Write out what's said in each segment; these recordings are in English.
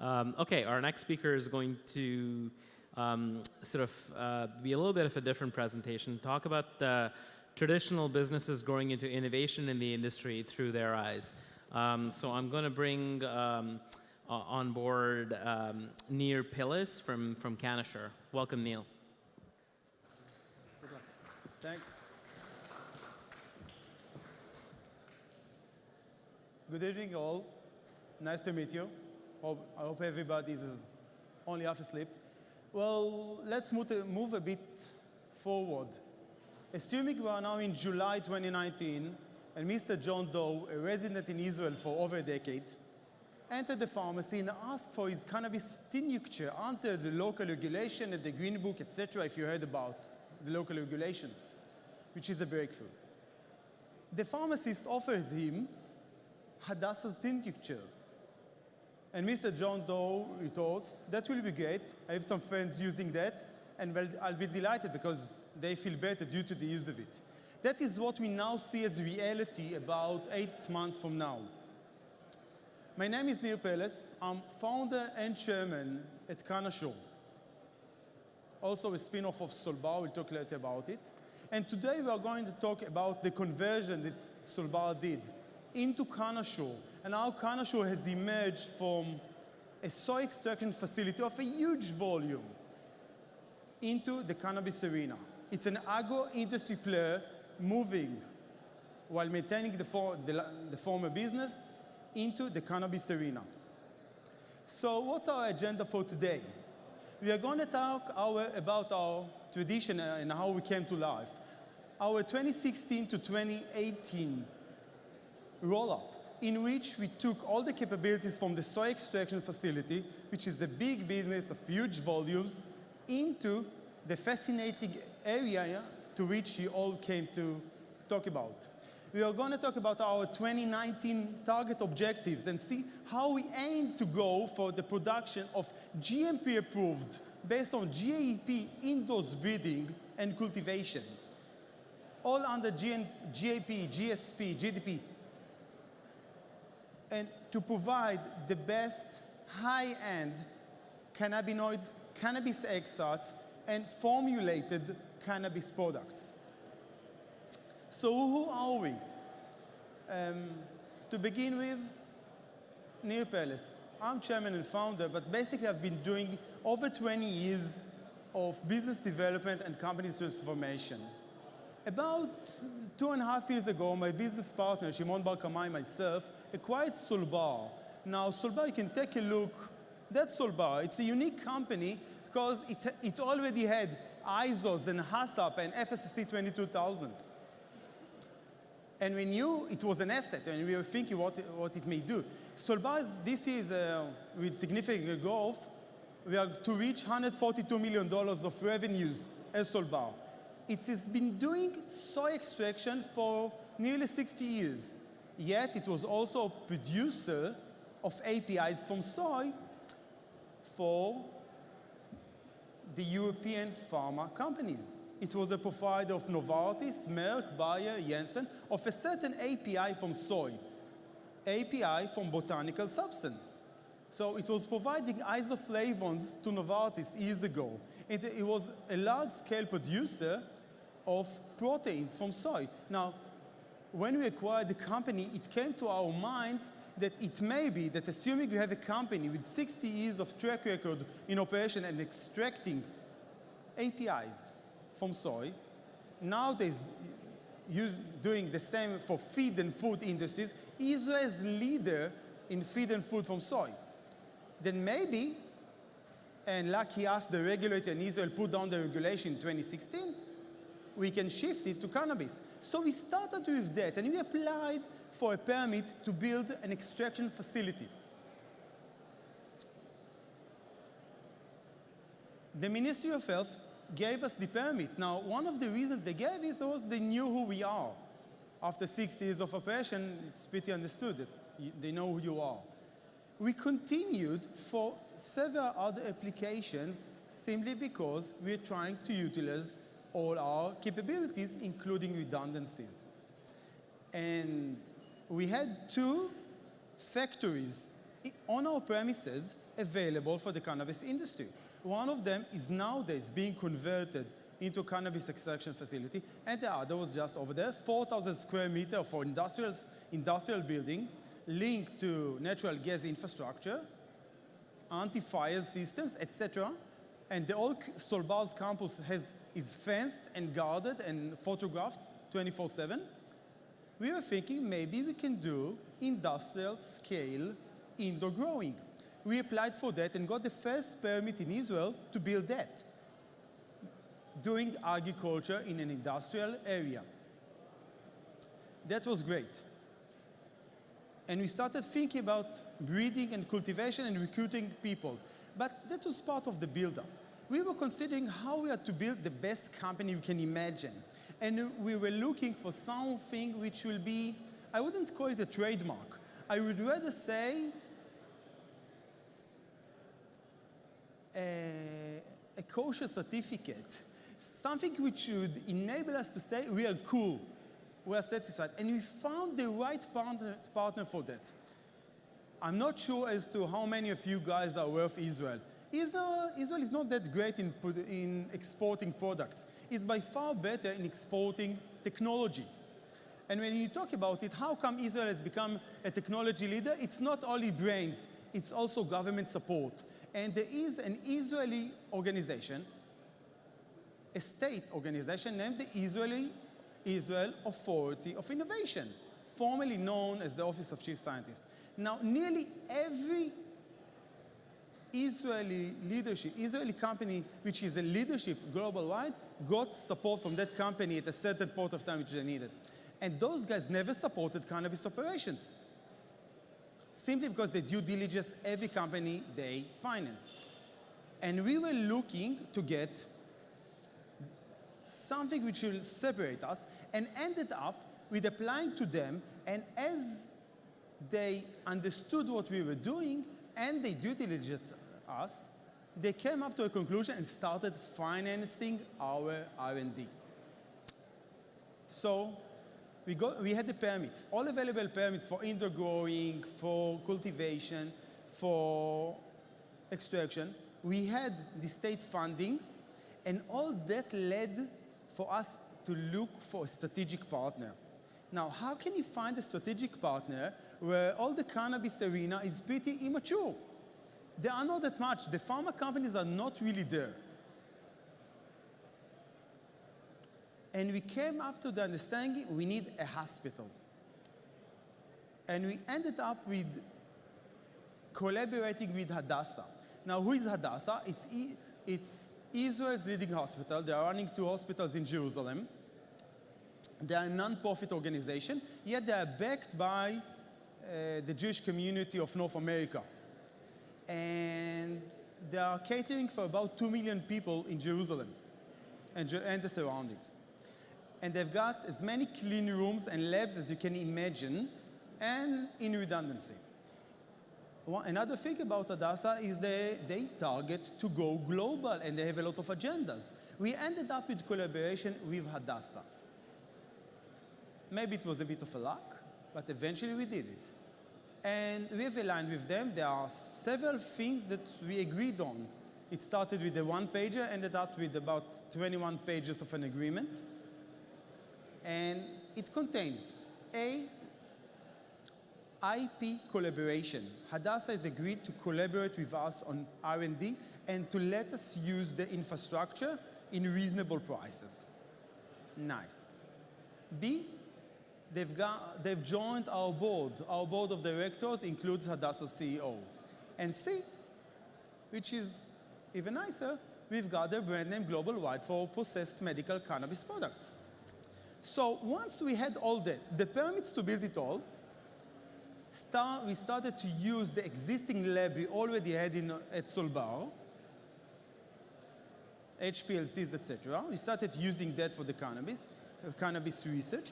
Okay, our next speaker is going to be a little bit of a different presentation, talk about traditional businesses growing into innovation in the industry through their eyes. So I'm going to bring on board Nir Peles from Canashur. Welcome, Neil. Good luck. Thanks. Good evening, all. Nice to meet you. I hope everybody is only half asleep. Well, let's move a bit forward. Assuming we are now in July 2019, and Mr. John Doe, a resident in Israel for over a decade, entered the pharmacy and asked for his cannabis tincture under the local regulation and the Green Book, etc., if you heard about the local regulations, which is a breakthrough. The pharmacist offers him Hadassah's tincture. And Mr. John Doe retorts, that will be great. I have some friends using that, and well, I'll be delighted because they feel better due to the use of it. That is what we now see as reality about 8 months from now. My name is Nir Peles. I'm founder and chairman at Canashur, also a spin-off of Solbar. We'll talk later about it. And today we are going to talk about the conversion that Solbar did into Canashur, and how Canashur has emerged from a soy extraction facility of a huge volume into the cannabis arena. It's an agro-industry player moving while maintaining the former business into the cannabis arena. So what's our agenda for today? We are going to talk about our tradition and how we came to life. Our 2016 to 2018 roll-up, in which we took all the capabilities from the soy extraction facility, which is a big business of huge volumes, into the fascinating area to which you all came to talk about. We are going to talk about our 2019 target objectives and see how we aim to go for the production of GMP approved, based on GAP indoors breeding and cultivation, all under GAP, GSP, GDP, and to provide the best high-end cannabinoids, cannabis extracts, and formulated cannabis products. So who are we? To begin with, Nir Peles. I'm chairman and founder, but basically I've been doing over 20 years of business development and company transformation. About 2.5 years ago, my business partner, Shimon Bar Kamai, and myself, acquired Solbar. Now, Solbar, you can take a look. That's Solbar. It's a unique company because it already had ISOs and HACCP and FSSC 22000. And we knew it was an asset, and we were thinking what it may do. Solbar, this is, with significant growth, we are to reach $142 million of revenues as Solbar. It has been doing soy extraction for nearly 60 years. Yet it was also a producer of APIs from soy for the European pharma companies. It was a provider of Novartis, Merck, Bayer, Janssen, of a certain API from soy, API from botanical substance. So it was providing isoflavones to Novartis years ago. It was a large-scale producer of proteins from soy. Now, when we acquired the company, it came to our minds that it may be that, assuming we have a company with 60 years of track record in operation and extracting APIs from soy, nowadays doing the same for feed and food industries, Israel is leader in feed and food from soy. Then maybe, and lucky us, the regulator in Israel put down the regulation in 2016, we can shift it to cannabis. So we started with that, and we applied for a permit to build an extraction facility. The Ministry of Health gave us the permit. Now, one of the reasons they gave us was they knew who we are. After 60 years of operation, it's pretty understood that they know who you are. We continued for several other applications simply because we're trying to utilize all our capabilities, including redundancies. And we had 2 factories on our premises available for the cannabis industry. One of them is nowadays being converted into a cannabis extraction facility, and the other was just over there, 4,000 square meters for industrial building linked to natural gas infrastructure, anti-fire systems, etc. And the old Solbar's campus is fenced and guarded and photographed 24/7. We were thinking maybe we can do industrial scale indoor growing. We applied for that and got the first permit in Israel to build that, doing agriculture in an industrial area. That was great. And we started thinking about breeding and cultivation and recruiting people. But that was part of the build-up. We were considering how we are to build the best company we can imagine. And we were looking for something which will be, I wouldn't call it a trademark. I would rather say a kosher certificate, something which would enable us to say we are cool, we are satisfied. And we found the right partner for that. I'm not sure as to how many of you guys are aware of Israel. Israel is not that great in exporting products. It's by far better in exporting technology. And when you talk about it, how come Israel has become a technology leader? It's not only brains, it's also government support. And there is an Israeli organization, a state organization named the Israel Authority of Innovation, formerly known as the Office of Chief Scientist. Now, nearly every Israeli company, which is a leadership global-wide, got support from that company at a certain point of time which they needed. And those guys never supported cannabis operations, simply because they due diligence every company they finance. And we were looking to get something which will separate us, and ended up with applying to them, and as they understood what we were doing and they due diligence us, they came up to a conclusion and started financing our R&D. So we had the permits, all available permits for indoor growing, for cultivation, for extraction. We had the state funding, and all that led for us to look for a strategic partner. Now, how can you find a strategic partner where all the cannabis arena is pretty immature? There are not that much. The pharma companies are not really there. And we came up to the understanding we need a hospital. And we ended up with collaborating with Hadassah. Now, who is Hadassah? It's Israel's leading hospital. They are running 2 hospitals in Jerusalem. They are a non-profit organization, yet they are backed by the Jewish community of North America. And they are catering for about 2 million people in Jerusalem and the surroundings. And they've got as many clean rooms and labs as you can imagine, and in redundancy. Another thing about Hadassah is they target to go global, and they have a lot of agendas. We ended up with collaboration with Hadassah. Maybe it was a bit of a luck, but eventually we did it. And we have aligned with them. There are several things that we agreed on. It started with a one-pager, ended up with about 21 pages of an agreement. And it contains IP collaboration. Hadassah has agreed to collaborate with us on R&D and to let us use the infrastructure in reasonable prices. Nice. B, they've joined our board. Our board of directors includes Hadassah's CEO. And C, which is even nicer, we've got their brand name global-wide for processed medical cannabis products. So once we had all that, the permits to build it all, we started to use the existing lab we already had at Solbar, HPLCs, etc. We started using that for the cannabis research,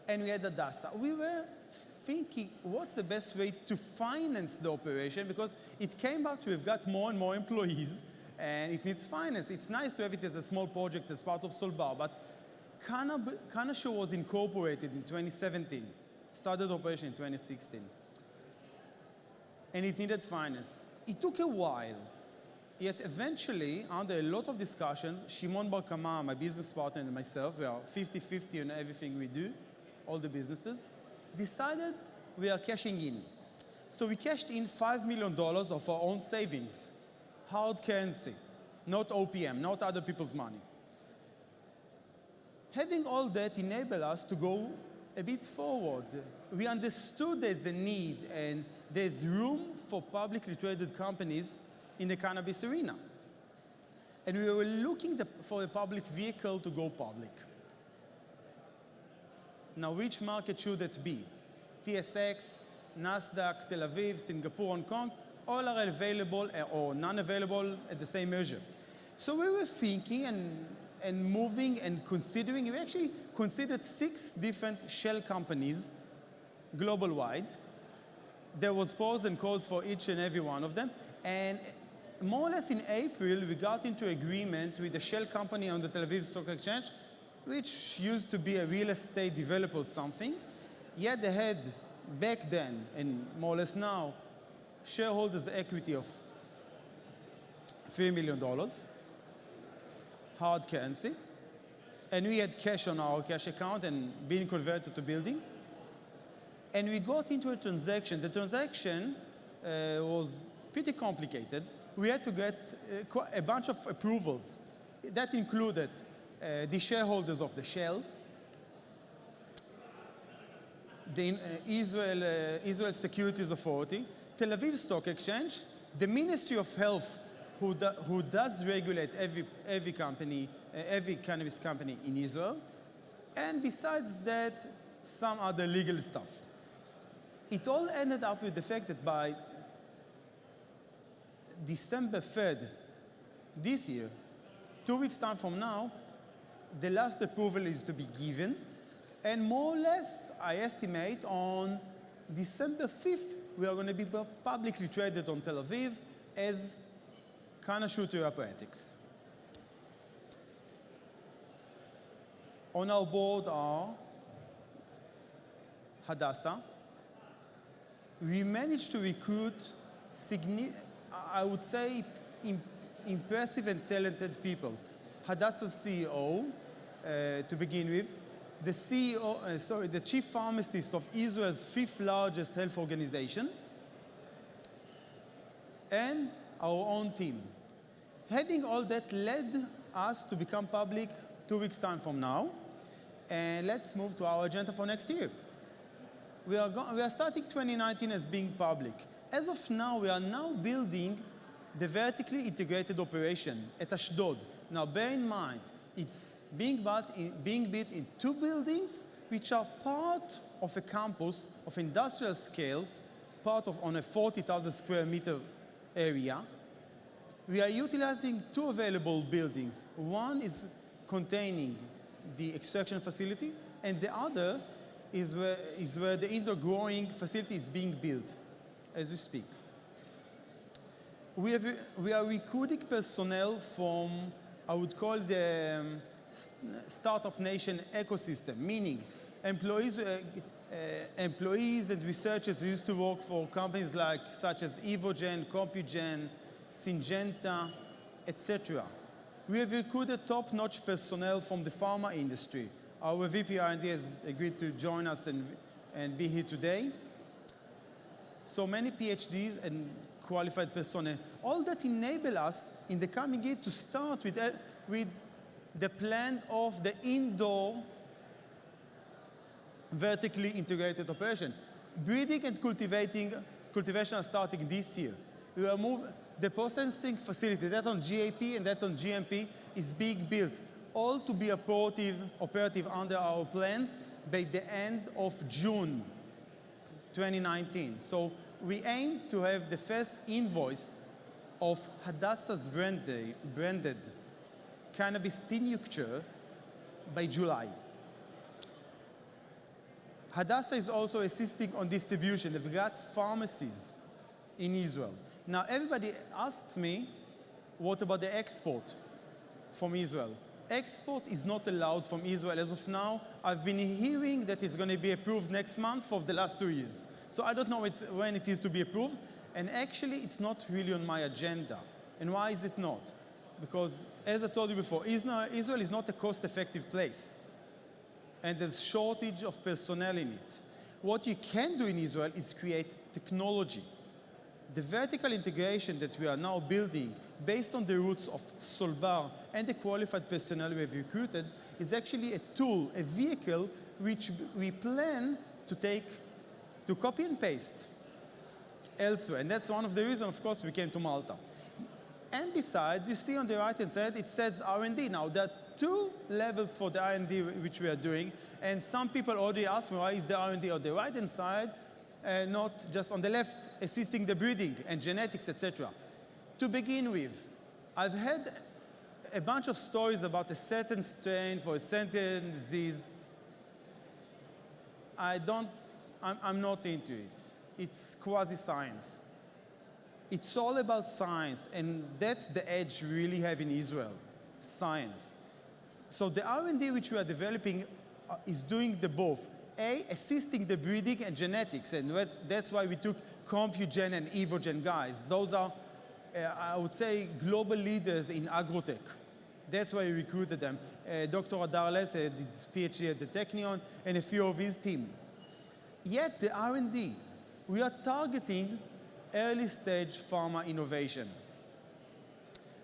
and we had Hadassah. We were thinking, what's the best way to finance the operation? Because it came out, we've got more and more employees, and it needs finance. It's nice to have it as a small project as part of Solbar, but Canasure was incorporated in 2017, started operation in 2016. and it needed finance. It took a while. Yet eventually, under a lot of discussions, Shimon Bar Kama, my business partner, and myself, we are 50-50 on everything we do, all the businesses, decided we are cashing in. So we cashed in $5 million of our own savings, hard currency, not OPM, not other people's money. Having all that enabled us to go a bit forward. We understood there's a need and there's room for publicly traded companies in the cannabis arena. And we were looking for a public vehicle to go public. Now, which market should it be? TSX, NASDAQ, Tel Aviv, Singapore, Hong Kong, all are available or non-available at the same measure. So we were thinking and moving and considering. We actually considered 6 different shell companies global-wide. There was pros and cons for each and every one of them. And more or less in April, we got into agreement with a shell company on the Tel Aviv Stock Exchange, which used to be a real estate developer or something. Yet they had back then, and more or less now, shareholders' equity of $3 million, hard currency, and we had cash on our cash account and being converted to buildings. And we got into a transaction. The transaction was pretty complicated. We had to get a bunch of approvals. That included the shareholders of the Shell, the Israel Securities Authority, Tel Aviv Stock Exchange, the Ministry of Health, who does regulate every company, every cannabis company in Israel, and besides that, some other legal stuff. It all ended up with the fact that by December 3rd this year, 2 weeks' time from now, the last approval is to be given. And more or less, I estimate on December 5th, we are going to be publicly traded on Tel Aviv as Canna-Shoot Therapeutics. On our board are Hadassah. We managed to recruit, I would say, impressive and talented people. Hadassah's CEO, to begin with, the chief pharmacist of Israel's 5th largest health organization, and our own team. Having all that led us to become public 2 weeks' time from now, and let's move to our agenda for next year. We are starting 2019 as being public. As of now, we are now building the vertically integrated operation at Ashdod. Now, bear in mind, it's being built in 2 buildings, which are part of a campus of industrial scale, on a 40,000 square meter area. We are utilizing 2 available buildings. One is containing the extraction facility, and the other is where the indoor growing facility is being built as we speak. We are recruiting personnel from, I would call the startup nation ecosystem, meaning employees and researchers who used to work for companies such as Evogen, Compugen, Syngenta, etc. We have recruited top-notch personnel from the pharma industry. Our VP R&D has agreed to join us and be here today. So many PhDs and qualified personnel. All that enable us in the coming year to start with the plan of the indoor vertically integrated operation. Breeding and cultivation are starting this year. We are the processing facility, that on GAP and that on GMP, is being built, all to be operative under our plans by the end of June 2019. So we aim to have the first invoice of Hadassah's branded cannabis tincture by July. Hadassah is also assisting on distribution. They've got pharmacies in Israel. Now, everybody asks me, what about the export from Israel? Export is not allowed from Israel. As of now, I've been hearing that it's going to be approved next month for the last 2 years. So I don't know when it is to be approved. And actually, it's not really on my agenda. And why is it not? Because, as I told you before, Israel is not a cost-effective place. And there's shortage of personnel in it. What you can do in Israel is create technology. The vertical integration that we are now building, based on the roots of Solbar and the qualified personnel we have recruited, is actually a tool, a vehicle, which we plan to copy and paste elsewhere. And that's one of the reasons, of course, we came to Malta. And besides, you see on the right-hand side, it says R&D. Now, there are two levels for the R&D which we are doing. And some people already ask me, why is the R&D on the right-hand side, not just on the left, assisting the breeding and genetics, etc. To begin with, I've had a bunch of stories about a certain strain for a certain disease. I'm not into it. It's quasi-science. It's all about science, and that's the edge we really have in Israel, science. So the R&D which we are developing is doing the both. Assisting the breeding and genetics, and that's why we took CompuGen and Evogen guys. Those are, I would say, global leaders in agrotech. That's why we recruited them. Dr. Adar Les did his PhD at the Technion, and a few of his team. Yet the R&D, we are targeting early-stage pharma innovation.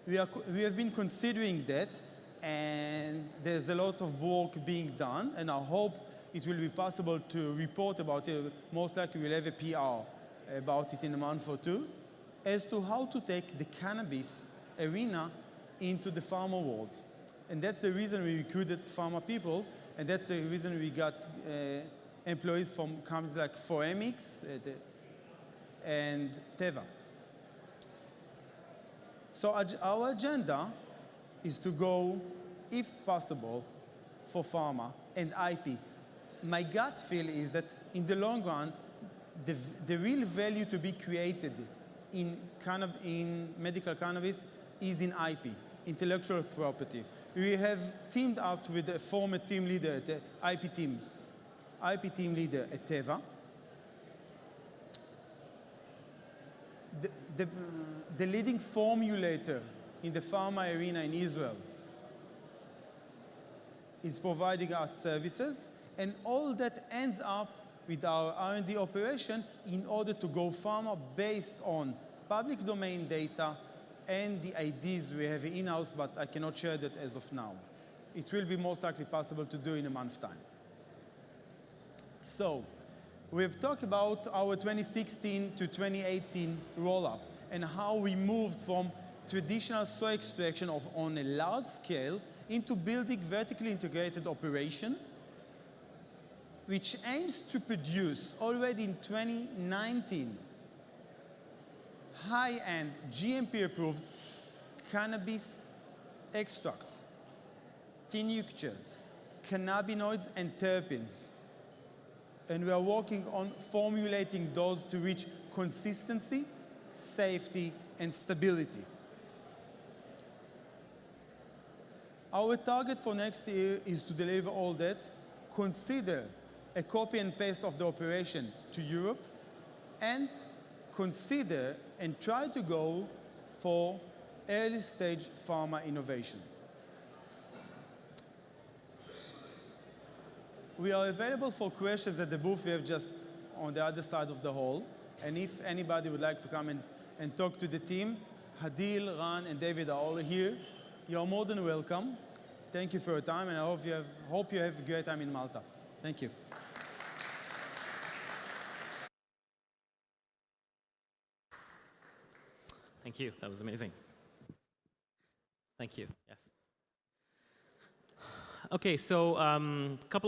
We have been considering that, and there's a lot of work being done, and I hope it will be possible to report about it. Most likely we'll have a PR about it in a month or two, as to how to take the cannabis arena into the pharma world. And that's the reason we recruited pharma people, and that's the reason we got employees from companies like Foemix and Teva. So our agenda is to go, if possible, for pharma and IP. My gut feel is that in the long run, the real value to be created in medical cannabis is in IP, intellectual property. We have teamed up with a former team leader at the IP team leader at Teva. The leading formulator in the pharma arena in Israel is providing us services, and all that ends up with our R&D operation in order to go pharma based on public domain data and the ideas we have in-house, but I cannot share that as of now. It will be most likely possible to do in a month's time. So, we've talked about our 2016 to 2018 roll-up and how we moved from traditional soy extraction on a large scale into building vertically integrated operation, which aims to produce already in 2019 high-end GMP-approved cannabis extracts, tinctures, cannabinoids, and terpenes. And we are working on formulating those to reach consistency, safety, and stability. Our target for next year is to deliver all that, consider a copy and paste of the operation to Europe, and consider and try to go for early-stage pharma innovation. We are available for questions at the booth we have just on the other side of the hall. And if anybody would like to come and talk to the team, Hadil, Ran, and David are all here. You're more than welcome. Thank you for your time, and I hope you have a great time in Malta. Thank you. Thank you. That was amazing. Thank you. Yes. Okay, so a couple of